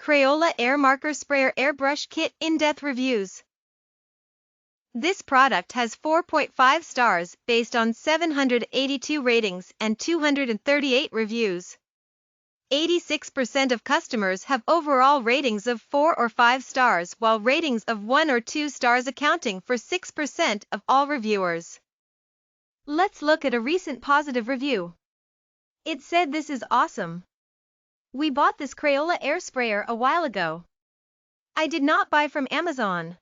Crayola Air Marker Sprayer Airbrush Kit In-Depth Reviews. This product has 4.5 stars based on 782 ratings and 238 reviews. 86% of customers have overall ratings of 4 or 5 stars, while ratings of 1 or 2 stars accounting for 6% of all reviewers. Let's look at a recent positive review. It said, "This is awesome. We bought this Crayola Air Sprayer a while ago. I did not buy from Amazon.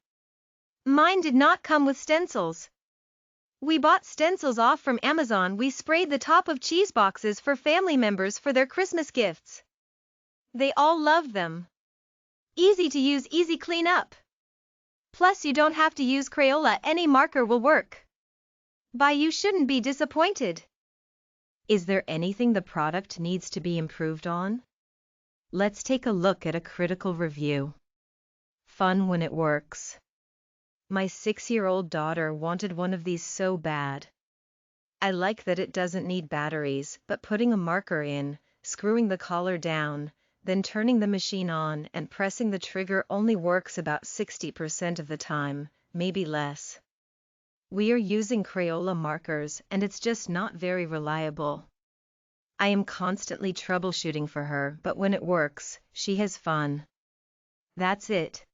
Mine did not come with stencils. We bought stencils off from Amazon. We sprayed the top of cheese boxes for family members for their Christmas gifts. They all loved them. Easy to use, easy clean up. Plus you don't have to use Crayola, any marker will work. Buy, you shouldn't be disappointed." Is there anything the product needs to be improved on? Let's take a look at a critical review. Fun when it works. My 6-year-old daughter wanted one of these so bad. I like that it doesn't need batteries, but putting a marker in, screwing the collar down, then turning the machine on and pressing the trigger only works about 60% of the time, maybe less. We are using Crayola markers and it's just not very reliable. I am constantly troubleshooting for her, but when it works, she has fun. That's it.